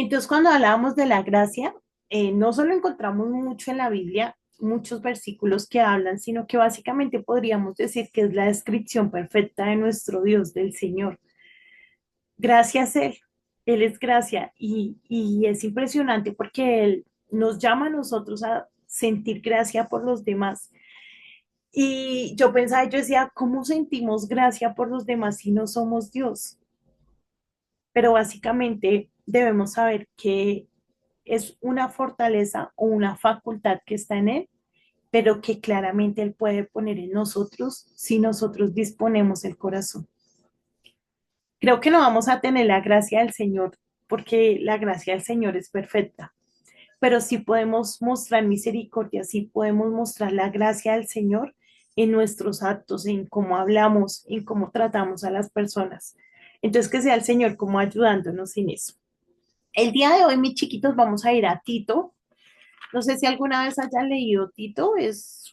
Entonces, cuando hablábamos de la gracia, no solo encontramos mucho en la Biblia, muchos versículos que hablan, sino que básicamente podríamos decir que es la descripción perfecta de nuestro Dios, del Señor. Gracias a Él es gracia y es impresionante porque Él nos llama a nosotros a sentir gracia por los demás. Y yo pensaba, yo decía, ¿cómo sentimos gracia por los demás si no somos Dios? Pero básicamente debemos saber que es una fortaleza o una facultad que está en Él, pero que claramente Él puede poner en nosotros si nosotros disponemos el corazón. Creo que no vamos a tener la gracia del Señor porque la gracia del Señor es perfecta, pero sí podemos mostrar misericordia, sí podemos mostrar la gracia del Señor en nuestros actos, en cómo hablamos, en cómo tratamos a las personas. Entonces, que sea el Señor como ayudándonos en eso. El día de hoy, mis chiquitos, vamos a ir a Tito. No sé si alguna vez hayan leído Tito, es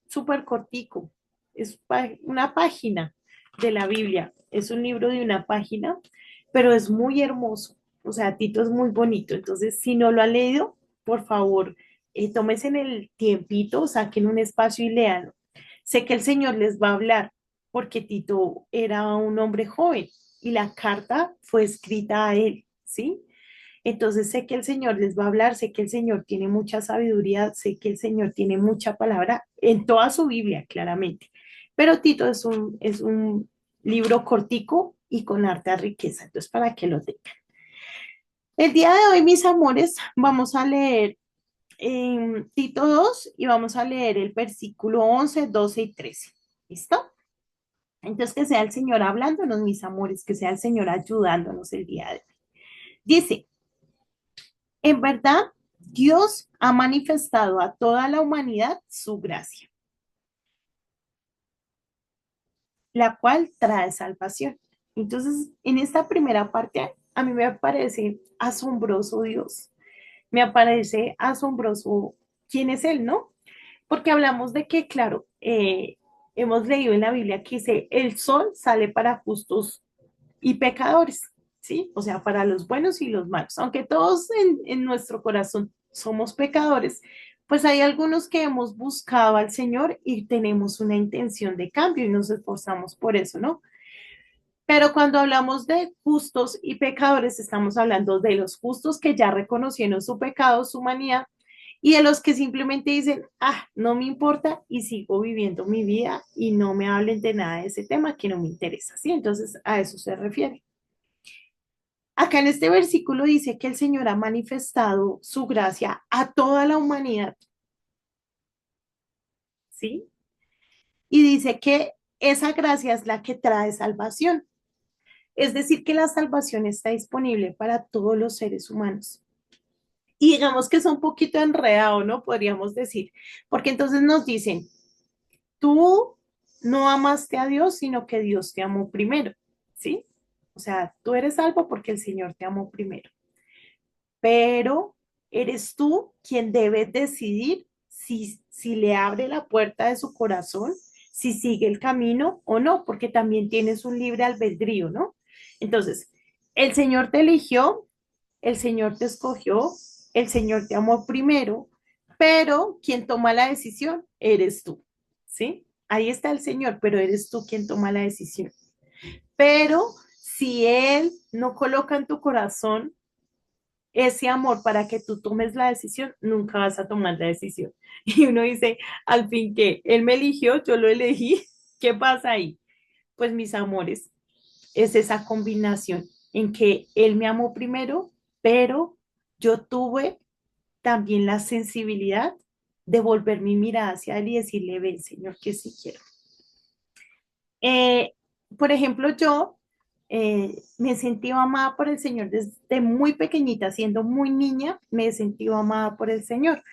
súper cortico, es una página de la Biblia, es un libro de una página, pero es muy hermoso, o sea, Tito es muy bonito, entonces si no lo han leído, por favor, tómense en el tiempito, saquen un espacio y léanlo. Sé que el Señor les va a hablar, porque Tito era un hombre joven y la carta fue escrita a él, ¿sí? Entonces sé que el Señor les va a hablar, sé que el Señor tiene mucha sabiduría, sé que el Señor tiene mucha palabra en toda su Biblia, claramente. Pero Tito es un libro cortico y con harta riqueza, entonces para que lo tengan. El día de hoy, mis amores, vamos a leer Tito 2 y vamos a leer el versículo 11, 12 y 13. ¿Listo? Entonces que sea el Señor hablándonos, mis amores, que sea el Señor ayudándonos el día de hoy. Dice, en verdad, Dios ha manifestado a toda la humanidad su gracia, la cual trae salvación. Entonces, en esta primera parte, a mí me parece asombroso Dios, me parece asombroso quién es Él, ¿no? Porque hablamos de que, claro, hemos leído en la Biblia que dice, el sol sale para justos y pecadores, ¿sí? O sea, para los buenos y los malos. Aunque todos en nuestro corazón somos pecadores, pues hay algunos que hemos buscado al Señor y tenemos una intención de cambio y nos esforzamos por eso, ¿no? Pero cuando hablamos de justos y pecadores, estamos hablando de los justos que ya reconocieron su pecado, su humanidad, y de los que simplemente dicen, ah, no me importa y sigo viviendo mi vida y no me hablen de nada de ese tema que no me interesa, ¿sí? Entonces, a eso se refiere. Acá en este versículo dice que el Señor ha manifestado su gracia a toda la humanidad, ¿sí? Y dice que esa gracia es la que trae salvación. Es decir, que la salvación está disponible para todos los seres humanos. Y digamos que es un poquito enredado, ¿no? Podríamos decir, porque entonces nos dicen, tú no amaste a Dios, sino que Dios te amó primero, ¿sí? O sea, tú eres salvo porque el Señor te amó primero. Pero eres tú quien debe decidir si le abre la puerta de su corazón, si sigue el camino o no, porque también tienes un libre albedrío, ¿no? Entonces, el Señor te eligió, el Señor te escogió, el Señor te amó primero, pero quien toma la decisión eres tú, ¿sí? Ahí está el Señor, pero eres tú quien toma la decisión. Pero si Él no coloca en tu corazón ese amor para que tú tomes la decisión, nunca vas a tomar la decisión. Y uno dice, al fin que él me eligió, yo lo elegí, ¿qué pasa ahí? Pues mis amores, es esa combinación en que él me amó primero, pero yo tuve también la sensibilidad de volver mi mirada hacia él y decirle, ven, Señor, que sí quiero. Eh, por ejemplo, yo me sentí amada por el Señor desde muy pequeñita, siendo muy niña, me he sentido amada por el Señor.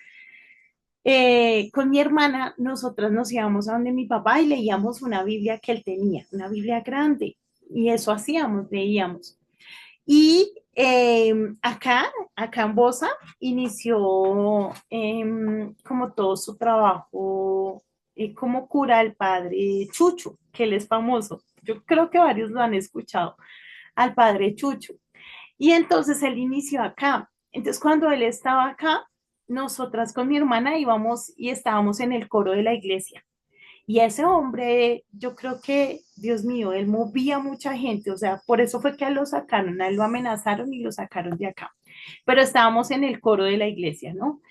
Con mi hermana, nosotras nos íbamos a donde mi papá y leíamos una Biblia que él tenía, una Biblia grande, y eso hacíamos, leíamos. Y acá en Bosa, inició como todo su trabajo como cura el padre Chucho, que él es famoso. Yo creo que varios lo han escuchado, al padre Chucho. Y entonces él inició acá. Entonces cuando él estaba acá, nosotras con mi hermana íbamos y estábamos en el coro de la iglesia. Y ese hombre, yo creo que, Dios mío, él movía mucha gente, o sea, por eso fue que a él lo sacaron, a él lo amenazaron y lo sacaron de acá. Pero estábamos en el coro de la iglesia, ¿no?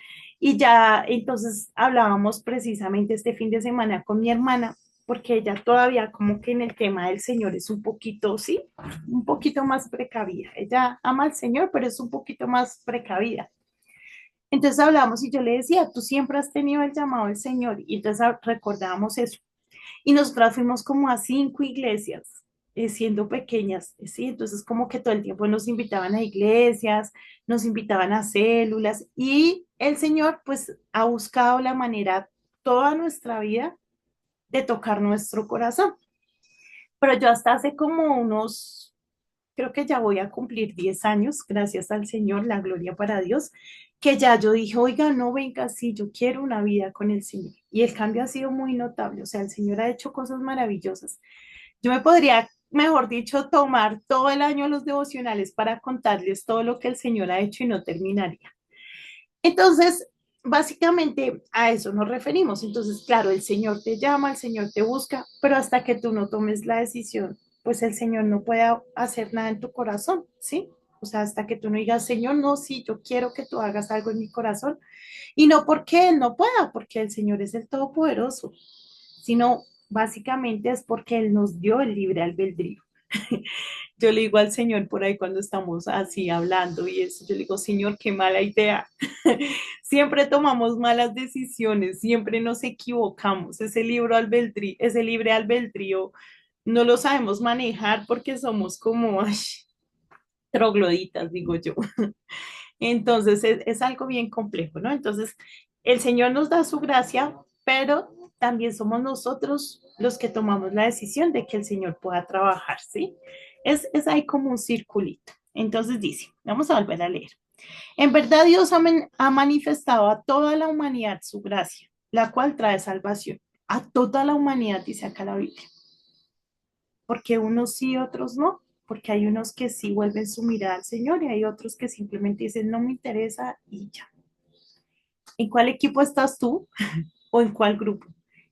Y ya entonces hablábamos precisamente este fin de semana con mi hermana, porque ella todavía como que en el tema del Señor es un poquito, sí, un poquito más precavida. Ella ama al Señor, pero es un poquito más precavida. Entonces hablamos y yo le decía, tú siempre has tenido el llamado del Señor. Y entonces recordábamos eso. Y nosotras fuimos como a 5 iglesias, siendo pequeñas, ¿sí? Entonces como que todo el tiempo nos invitaban a iglesias, nos invitaban a células y el Señor pues ha buscado la manera toda nuestra vida de tocar nuestro corazón. Pero yo hasta hace como unos, creo que ya voy a cumplir 10 años, gracias al Señor, la gloria para Dios, que ya yo dije, oiga, no venga, sí, yo quiero una vida con el Señor. Y el cambio ha sido muy notable, o sea, el Señor ha hecho cosas maravillosas. Yo me podría, mejor dicho, tomar todo el año los devocionales para contarles todo lo que el Señor ha hecho y no terminaría. Entonces, básicamente a eso nos referimos. Entonces, claro, el Señor te llama, el Señor te busca, pero hasta que tú no tomes la decisión, pues el Señor no puede hacer nada en tu corazón, ¿sí? O sea, hasta que tú no digas, Señor, no, sí, yo quiero que tú hagas algo en mi corazón. Y no porque Él no pueda, porque el Señor es el Todopoderoso, sino básicamente es porque Él nos dio el libre albedrío. Yo le digo al Señor por ahí cuando estamos así hablando y eso, yo le digo, Señor, qué mala idea. Siempre tomamos malas decisiones, siempre nos equivocamos. Ese libre albedrío no lo sabemos manejar porque somos como ay, trogloditas, digo yo. Entonces es algo bien complejo, ¿no? Entonces el Señor nos da su gracia, pero también somos nosotros los que tomamos la decisión de que el Señor pueda trabajar, ¿sí? Es ahí como un circulito. Entonces dice, vamos a volver a leer. En verdad Dios ha manifestado a toda la humanidad su gracia, la cual trae salvación. A toda la humanidad, dice acá la Biblia. Porque unos sí, otros no. Porque hay unos que sí vuelven su mirada al Señor y hay otros que simplemente dicen, no me interesa y ya. ¿En cuál equipo estás tú o en cuál grupo?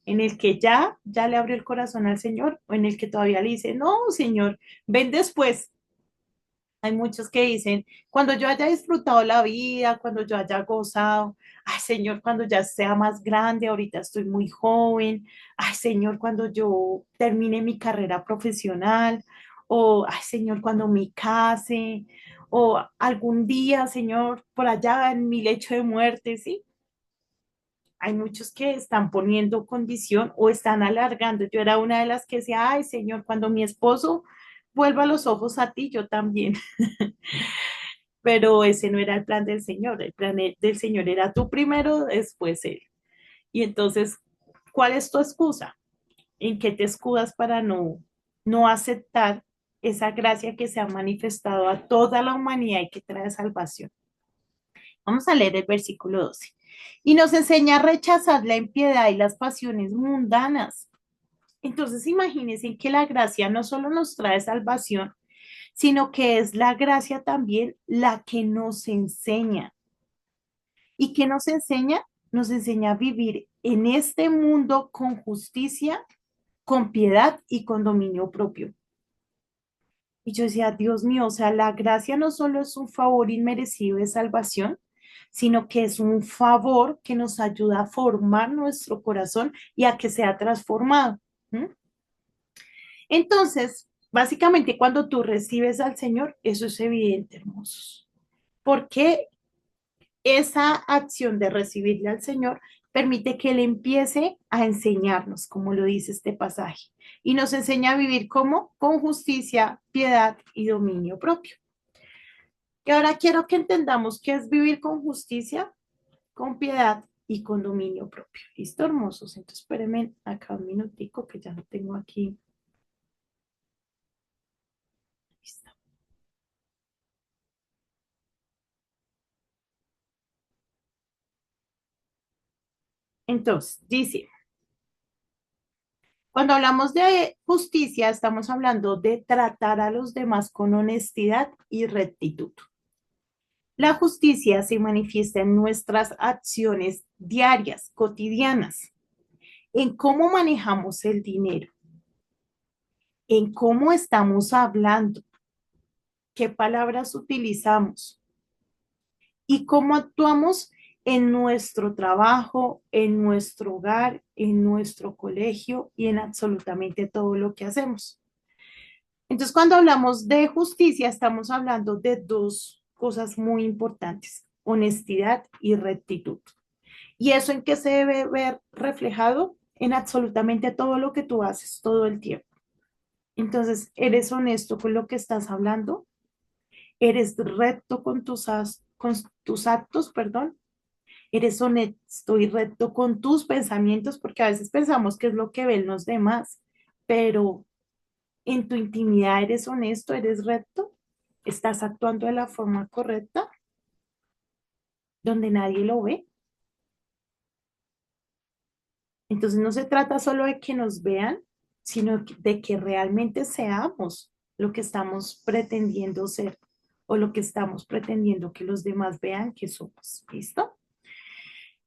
¿En el que ya le abrió el corazón al Señor o en el que todavía le dice, no, Señor, ven después? Hay muchos que dicen, cuando yo haya disfrutado la vida, cuando yo haya gozado, ay Señor, cuando ya sea más grande, ahorita estoy muy joven, ay Señor, cuando yo termine mi carrera profesional, o ay Señor, cuando me case, o algún día, Señor, por allá en mi lecho de muerte, ¿sí? Hay muchos que están poniendo condición o están alargando. Yo era una de las que decía, ay Señor, cuando mi esposo vuelva los ojos a ti, yo también. Pero ese no era el plan del Señor. El plan del Señor era tú primero, después Él. Y entonces, ¿cuál es tu excusa? ¿En qué te escudas para no aceptar esa gracia que se ha manifestado a toda la humanidad y que trae salvación? Vamos a leer el versículo 12. Y nos enseña a rechazar la impiedad y las pasiones mundanas. Entonces, imagínense que la gracia no solo nos trae salvación, sino que es la gracia también la que nos enseña. ¿Y qué nos enseña? Nos enseña a vivir en este mundo con justicia, con piedad y con dominio propio. Y yo decía, Dios mío, o sea, la gracia no solo es un favor inmerecido de salvación, sino que es un favor que nos ayuda a formar nuestro corazón y a que sea transformado. ¿Mm? Entonces, básicamente cuando tú recibes al Señor, eso es evidente, hermosos. Porque esa acción de recibirle al Señor permite que Él empiece a enseñarnos, como lo dice este pasaje, y nos enseña a vivir como con justicia, piedad y dominio propio. Y ahora quiero que entendamos qué es vivir con justicia, con piedad y con dominio propio. ¿Listo, hermosos? Entonces, espérenme acá un minutico que ya lo tengo aquí. Listo. Entonces, dice, Cuando hablamos de justicia, estamos hablando de tratar a los demás con honestidad y rectitud. La justicia se manifiesta en nuestras acciones diarias, cotidianas, en cómo manejamos el dinero, en cómo estamos hablando, qué palabras utilizamos y cómo actuamos en nuestro trabajo, en nuestro hogar, en nuestro colegio y en absolutamente todo lo que hacemos. Entonces, cuando hablamos de justicia, estamos hablando de dos cosas muy importantes, honestidad y rectitud. ¿Y eso en qué se debe ver reflejado? En absolutamente todo lo que tú haces todo el tiempo. Entonces, ¿eres honesto con lo que estás hablando? ¿Eres recto con tus actos, perdón? ¿Eres honesto y recto con tus pensamientos? Porque a veces pensamos que es lo que ven los demás, pero en tu intimidad eres honesto, eres recto, estás actuando de la forma correcta, donde nadie lo ve. Entonces no se trata solo de que nos vean, sino de que realmente seamos lo que estamos pretendiendo ser o lo que estamos pretendiendo que los demás vean que somos. ¿Listo?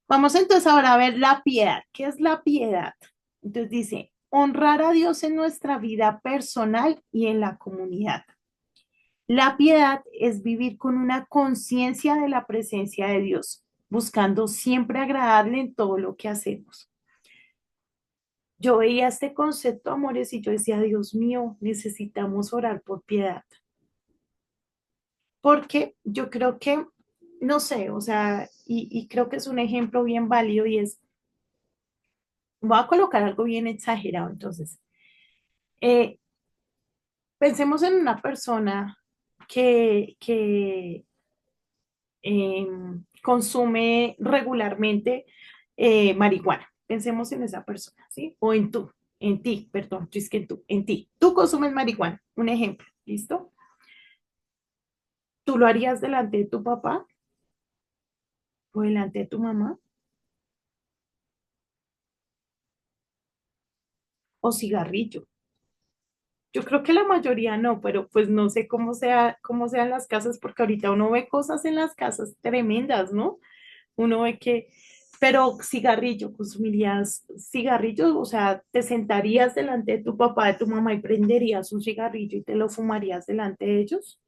Vamos entonces ahora a ver la piedad. ¿Qué es la piedad? Entonces dice, honrar a Dios en nuestra vida personal y en la comunidad. La piedad es vivir con una conciencia de la presencia de Dios, buscando siempre agradarle en todo lo que hacemos. Yo veía este concepto, amores, y yo decía, Dios mío, necesitamos orar por piedad, porque yo creo que, no sé, o sea, y creo que es un ejemplo bien válido y es, voy a colocar algo bien exagerado, entonces, eh, pensemos en una persona que consume regularmente marihuana. Pensemos en esa persona, ¿sí? O en ti, perdón, es que en ti. Tú consumes marihuana, un ejemplo, ¿listo? ¿Tú lo harías delante de tu papá o delante de tu mamá? ¿O cigarrillo? Yo creo que la mayoría no, pero pues no sé cómo sean las casas, porque ahorita uno ve cosas en las casas tremendas, ¿no? Uno ve que, pero cigarrillo, consumirías cigarrillo, o sea, te sentarías delante de tu papá, de tu mamá y prenderías un cigarrillo y te lo fumarías delante de ellos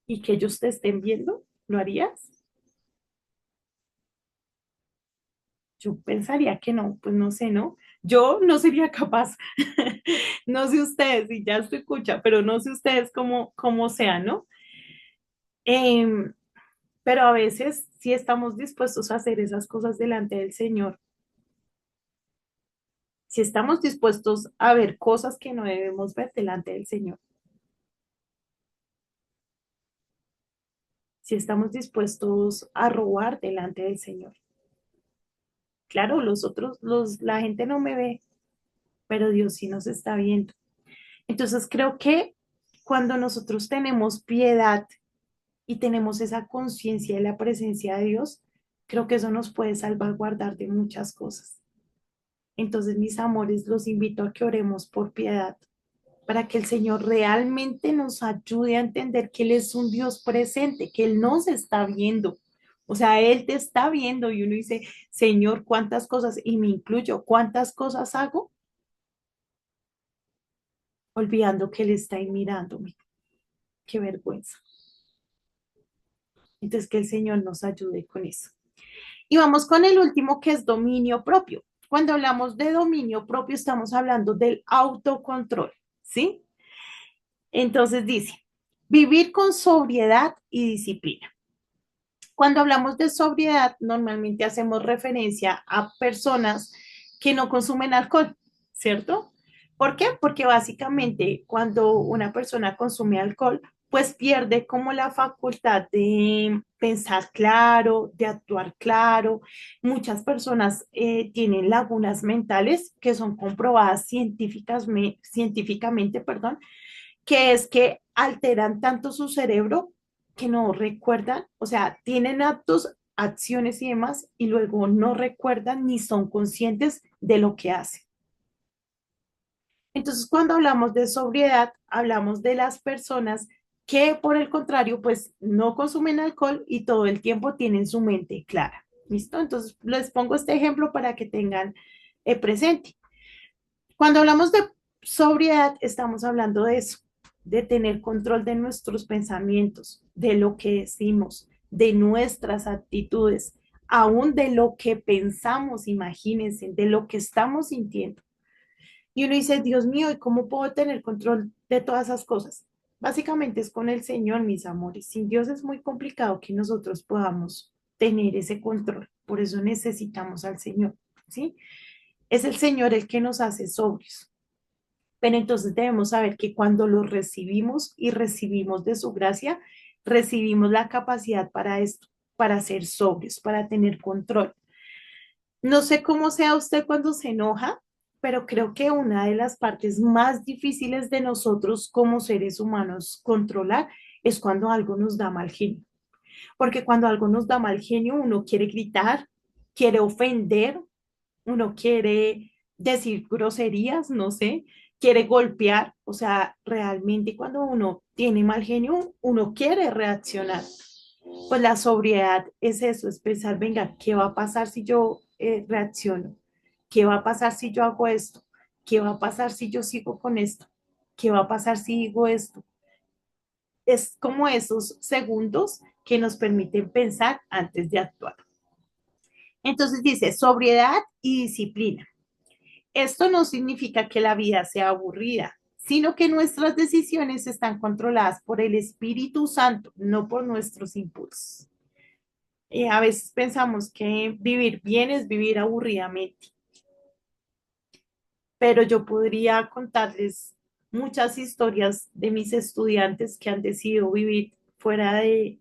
y que ellos te estén viendo, ¿lo harías? Yo pensaría que no, pues no sé, ¿no? Yo no sería capaz. No sé ustedes, y ya se escucha, pero no sé ustedes cómo sea, ¿no? Em, pero a veces sí estamos dispuestos a hacer esas cosas delante del Señor. Si estamos dispuestos a ver cosas que no debemos ver delante del Señor, si estamos dispuestos a robar delante del Señor. Claro, la gente no me ve, pero Dios sí nos está viendo. Entonces creo que cuando nosotros tenemos piedad y tenemos esa conciencia de la presencia de Dios, creo que eso nos puede salvaguardar de muchas cosas. Entonces, mis amores, los invito a que oremos por piedad, para que el Señor realmente nos ayude a entender que Él es un Dios presente, que Él nos está viendo. O sea, Él te está viendo y uno dice, Señor, ¿cuántas cosas? Y me incluyo, ¿cuántas cosas hago? Olvidando que Él está ahí mirándome. Qué vergüenza. Entonces, que el Señor nos ayude con eso. Y vamos con el último, que es dominio propio. Cuando hablamos de dominio propio, estamos hablando del autocontrol, ¿sí? Entonces dice, vivir con sobriedad y disciplina. Cuando hablamos de sobriedad, normalmente hacemos referencia a personas que no consumen alcohol, ¿cierto? ¿Por qué? Porque básicamente cuando una persona consume alcohol, pues pierde como la facultad de pensar claro, de actuar claro. Muchas personas tienen lagunas mentales que son comprobadas científicamente, perdón, que es que alteran tanto su cerebro que no recuerdan, o sea, tienen actos acciones y demás, y luego no recuerdan ni son conscientes de lo que hacen. Entonces, cuando hablamos de sobriedad, hablamos de las personas que, por el contrario, pues no consumen alcohol y todo el tiempo tienen su mente clara. ¿Listo? Entonces, les pongo este ejemplo para que tengan presente. Cuando hablamos de sobriedad, estamos hablando de eso, de tener control de nuestros pensamientos, de lo que decimos, de nuestras actitudes, aún de lo que pensamos, imagínense, de lo que estamos sintiendo. Y uno dice, Dios mío, ¿y cómo puedo tener control de todas esas cosas? Básicamente es con el Señor, mis amores. Sin Dios es muy complicado que nosotros podamos tener ese control. Por eso necesitamos al Señor, ¿sí? Es el Señor el que nos hace sobrios. Pero entonces debemos saber que cuando lo recibimos y recibimos de su gracia, recibimos la capacidad para esto, para ser sobrios, para tener control. No sé cómo sea usted cuando se enoja, pero creo que una de las partes más difíciles de nosotros como seres humanos controlar es cuando algo nos da mal genio. Porque cuando algo nos da mal genio, uno quiere gritar, quiere ofender, uno quiere decir groserías, no sé, quiere golpear. O sea, realmente cuando uno tiene mal genio, uno quiere reaccionar. Pues la sobriedad es eso, es pensar, venga, ¿qué va a pasar si yo reacciono? ¿Qué va a pasar si yo hago esto? ¿Qué va a pasar si yo sigo con esto? ¿Qué va a pasar si digo esto? Es como esos segundos que nos permiten pensar antes de actuar. Entonces dice sobriedad y disciplina. Esto no significa que la vida sea aburrida, sino que nuestras decisiones están controladas por el Espíritu Santo, no por nuestros impulsos. A veces pensamos que vivir bien es vivir aburridamente, pero yo podría contarles muchas historias de mis estudiantes que han decidido vivir fuera de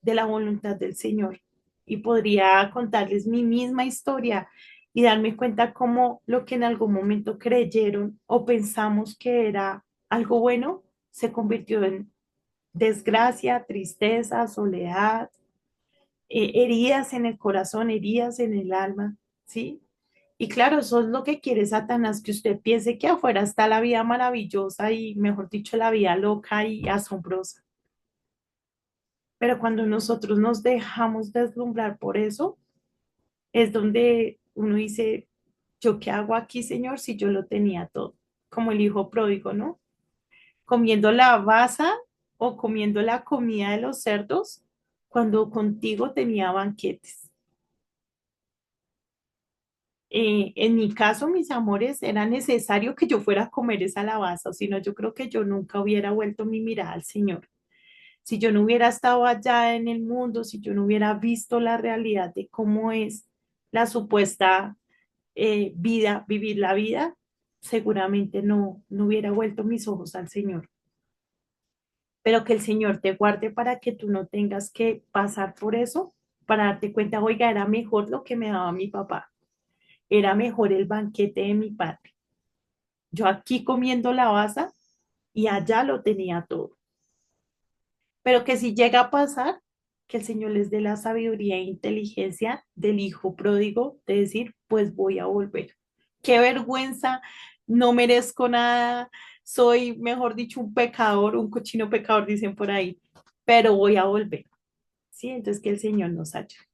la voluntad del Señor. Y podría contarles mi misma historia y darme cuenta cómo lo que en algún momento creyeron o pensamos que era algo bueno se convirtió en desgracia, tristeza, soledad, heridas en el corazón, heridas en el alma, ¿sí? Y claro, eso es lo que quiere Satanás, que usted piense que afuera está la vida maravillosa y, mejor dicho, la vida loca y asombrosa. Pero cuando nosotros nos dejamos deslumbrar por eso, es donde uno dice, ¿yo qué hago aquí, Señor, si yo lo tenía todo? Como el hijo pródigo, ¿no? Comiendo la baza o comiendo la comida de los cerdos cuando contigo tenía banquetes. En mi caso, mis amores, era necesario que yo fuera a comer esa alabanza, o si no, yo creo que yo nunca hubiera vuelto mi mirada al Señor. Si yo no hubiera estado allá en el mundo, si yo no hubiera visto la realidad de cómo es la supuesta vida, vivir la vida, seguramente no hubiera vuelto mis ojos al Señor. Pero que el Señor te guarde para que tú no tengas que pasar por eso, para darte cuenta, oiga, era mejor lo que me daba mi papá, era mejor el banquete de mi padre. Yo aquí comiendo la baza y allá lo tenía todo. Pero que si llega a pasar, que el Señor les dé la sabiduría e inteligencia del hijo pródigo de decir, pues voy a volver. Qué vergüenza, no merezco nada, soy, mejor dicho, un pecador, un cochino pecador, dicen por ahí, pero voy a volver. ¿Sí? Entonces que el Señor nos ayude.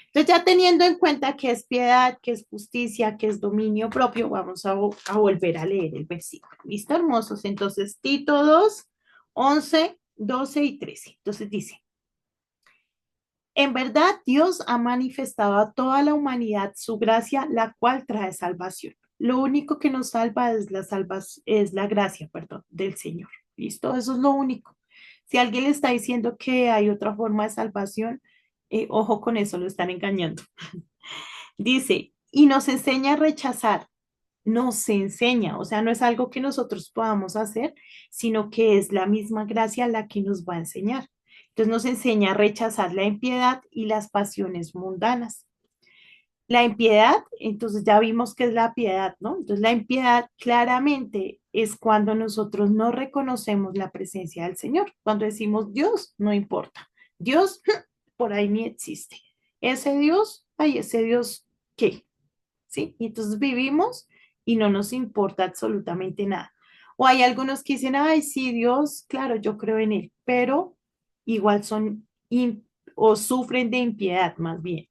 Entonces, ya teniendo en cuenta que es piedad, que es justicia, que es dominio propio, vamos a volver a leer el versículo. ¿Listo, hermosos? Entonces, Tito 2, 11, 12 y 13. Entonces dice, en verdad Dios ha manifestado a toda la humanidad su gracia, la cual trae salvación. Lo único que nos salva es es la gracia, perdón, del Señor. ¿Listo? Eso es lo único. Si alguien le está diciendo que hay otra forma de salvación, ojo con eso, lo están engañando. Dice, y nos enseña a rechazar, nos enseña, o sea, no es algo que nosotros podamos hacer, sino que es la misma gracia la que nos va a enseñar. Entonces nos enseña a rechazar la impiedad y las pasiones mundanas. La impiedad, entonces ya vimos que es la piedad, ¿no? Entonces la impiedad claramente es cuando nosotros no reconocemos la presencia del Señor, cuando decimos Dios, no importa, Dios por ahí ni existe. Ese Dios, ay, ese Dios, ¿qué? ¿Sí? Y entonces vivimos y no nos importa absolutamente nada. O hay algunos que dicen, ay, sí, Dios, claro, yo creo en él, pero igual son o sufren de impiedad más bien,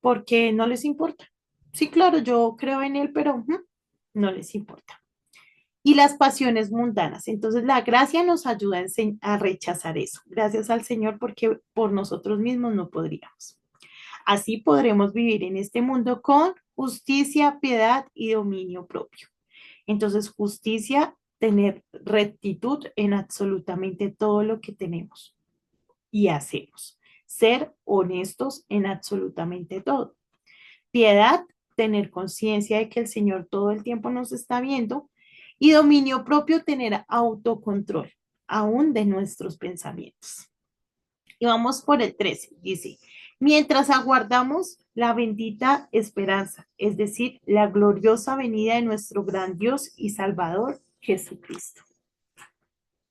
porque no les importa. Sí, claro, yo creo en él, pero no les importa. Y las pasiones mundanas. Entonces, la gracia nos ayuda a rechazar eso. Gracias al Señor, porque por nosotros mismos no podríamos. Así podremos vivir en este mundo con justicia, piedad y dominio propio. Entonces, justicia, tener rectitud en absolutamente todo lo que tenemos y hacemos. Ser honestos en absolutamente todo. Piedad, tener conciencia de que el Señor todo el tiempo nos está viendo. Y dominio propio, tener autocontrol, aún de nuestros pensamientos. Y vamos por el 13, dice, mientras aguardamos la bendita esperanza, es decir, la gloriosa venida de nuestro gran Dios y Salvador, Jesucristo.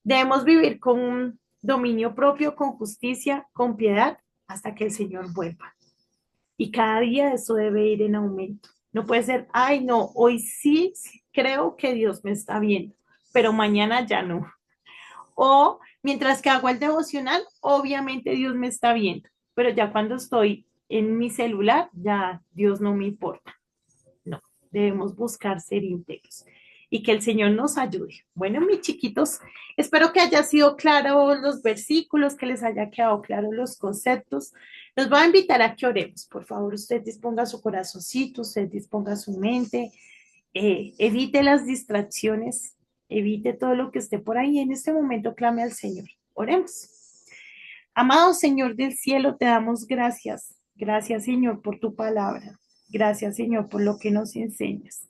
Debemos vivir con un dominio propio, con justicia, con piedad, hasta que el Señor vuelva. Y cada día eso debe ir en aumento. No puede ser, ay, no, hoy sí creo que Dios me está viendo, pero mañana ya no. O mientras que hago el devocional, obviamente Dios me está viendo, pero ya cuando estoy en mi celular, ya Dios no me importa. No, debemos buscar ser íntegros y que el Señor nos ayude. Bueno, mis chiquitos, espero que haya sido claro los versículos, que les haya quedado claro los conceptos. Los voy a invitar a que oremos. Por favor, usted disponga su corazoncito, usted disponga su mente, evite las distracciones, evite todo lo que esté por ahí. En este momento clame al Señor. Oremos. Amado Señor del cielo, te damos gracias. Gracias, Señor, por tu palabra. Gracias, Señor, por lo que nos enseñas.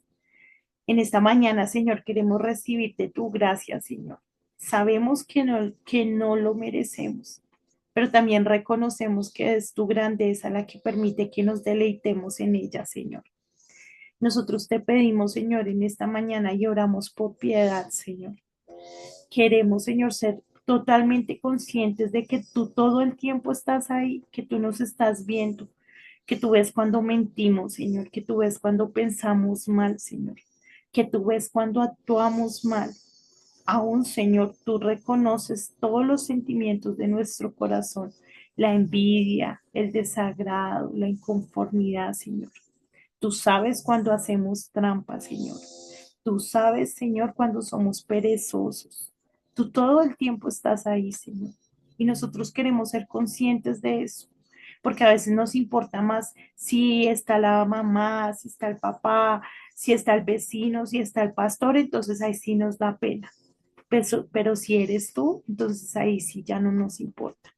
En esta mañana, Señor, queremos recibirte tu gracia, Señor. Sabemos que no lo merecemos, pero también reconocemos que es tu grandeza la que permite que nos deleitemos en ella, Señor. Nosotros te pedimos, Señor, en esta mañana y oramos por piedad, Señor. Queremos, Señor, ser totalmente conscientes de que tú todo el tiempo estás ahí, que tú nos estás viendo, que tú ves cuando mentimos, Señor, que tú ves cuando pensamos mal, Señor, que tú ves cuando actuamos mal. Aún, Señor, tú reconoces todos los sentimientos de nuestro corazón, la envidia, el desagrado, la inconformidad, Señor. Tú sabes cuando hacemos trampas, Señor. Tú sabes, Señor, cuando somos perezosos. Tú todo el tiempo estás ahí, Señor. Y nosotros queremos ser conscientes de eso, porque a veces nos importa más si está la mamá, si está el papá, si está el vecino, si está el pastor, entonces ahí sí nos da pena. Pero si eres tú, entonces ahí sí ya no nos importa.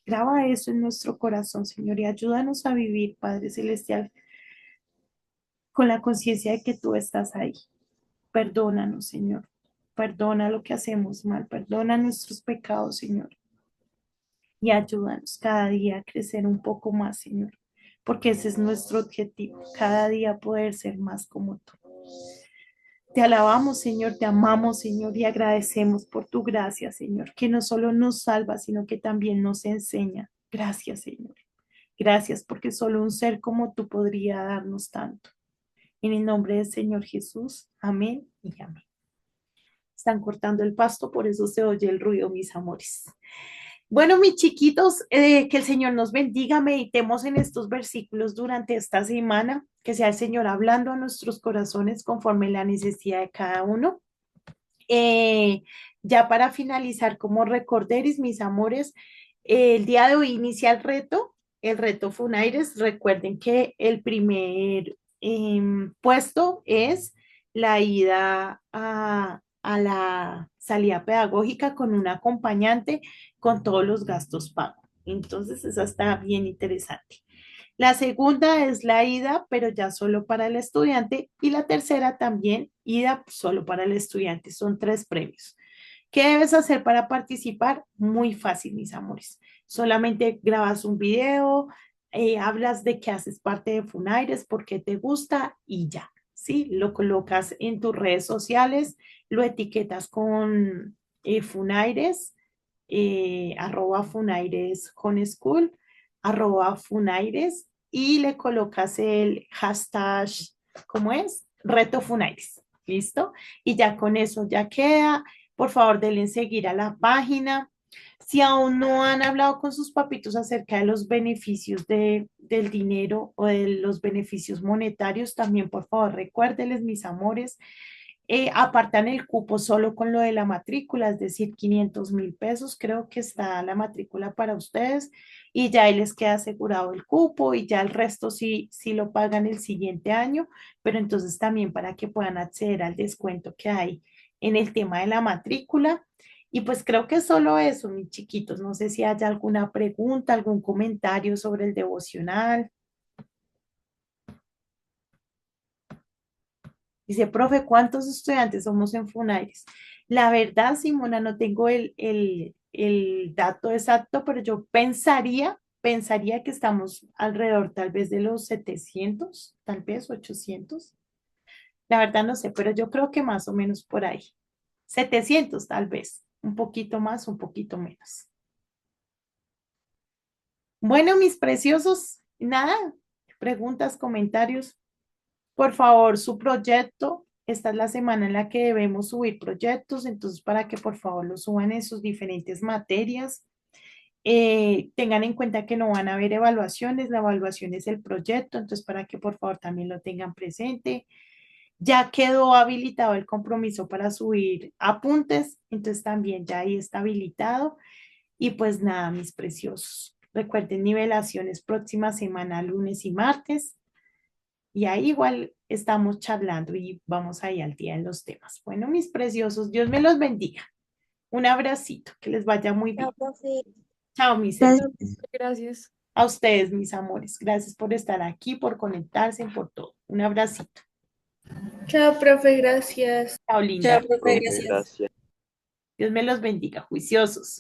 Graba eso en nuestro corazón, Señor, y ayúdanos a vivir, Padre Celestial, con la conciencia de que tú estás ahí. Perdónanos, Señor. Perdona lo que hacemos mal. Perdona nuestros pecados, Señor. Y ayúdanos cada día a crecer un poco más, Señor. Porque ese es nuestro objetivo. Cada día poder ser más como tú. Te alabamos, Señor. Te amamos, Señor. Y agradecemos por tu gracia, Señor. Que no solo nos salva, sino que también nos enseña. Gracias, Señor. Gracias porque solo un ser como tú podría darnos tanto. En el nombre del Señor Jesús. Amén y amén. Están cortando el pasto, por eso se oye el ruido, mis amores. Bueno, mis chiquitos, que el Señor nos bendiga, meditemos en estos versículos durante esta semana, que sea el Señor hablando a nuestros corazones conforme la necesidad de cada uno. Eh, ya para finalizar, como recorderis, mis amores, el día de hoy inicia el reto Funaires. Recuerden que el primer puesto es la ida a la salida pedagógica con un acompañante con todos los gastos pagos. Entonces, esa está bien interesante. La segunda es la ida, pero ya solo para el estudiante. Y la tercera también, ida solo para el estudiante. Son 3 premios. ¿Qué debes hacer para participar? Muy fácil, mis amores. Solamente grabas un video, hablas de que haces parte de Funaires, por qué te gusta y ya. ¿Sí? Lo colocas en tus redes sociales, lo etiquetas con Funaires, @Funaires Home School, @funaires y le colocas el hashtag, ¿cómo es? Reto Funaires. ¿Listo? Y ya con eso ya queda. Por favor, denle en seguir a la página. Si aún no han hablado con sus papitos acerca de los beneficios del dinero o de los beneficios monetarios, también por favor recuérdenles, mis amores, apartan el cupo solo con lo de la matrícula, es decir, 500.000 pesos, creo que está la matrícula para ustedes y ya ahí les queda asegurado el cupo y ya el resto sí lo pagan el siguiente año, pero entonces también para que puedan acceder al descuento que hay en el tema de la matrícula. Y pues creo que solo eso, mis chiquitos. No sé si haya alguna pregunta, algún comentario sobre el devocional. Dice, profe, ¿cuántos estudiantes somos en Funaires? La verdad, Simona, no tengo el dato exacto, pero yo pensaría que estamos alrededor tal vez de los 700, tal vez 800. La verdad no sé, pero yo creo que más o menos por ahí. 700 tal vez, un poquito más, un poquito menos. Bueno, mis preciosos, nada, preguntas, comentarios. Por favor, su proyecto. Esta es la semana en la que debemos subir proyectos, entonces para que por favor lo suban en sus diferentes materias. Tengan en cuenta que no van a haber evaluaciones, la evaluación es el proyecto, entonces para que por favor también lo tengan presente. Ya quedó habilitado el compromiso para subir apuntes, entonces también ya ahí está habilitado. Y pues nada, mis preciosos. Recuerden nivelaciones próxima semana, lunes y martes. Y ahí igual estamos charlando y vamos ahí al día en los temas. Bueno, mis preciosos, Dios me los bendiga. Un abracito, que les vaya muy Chao, bien. profe. Chao, mis Gracias. hermanos. Gracias. A ustedes, mis amores. Gracias por estar aquí, por conectarse, por todo. Un abracito. Chao, profe, gracias. Chao, Chao, linda. profe, gracias. Dios me los bendiga, juiciosos.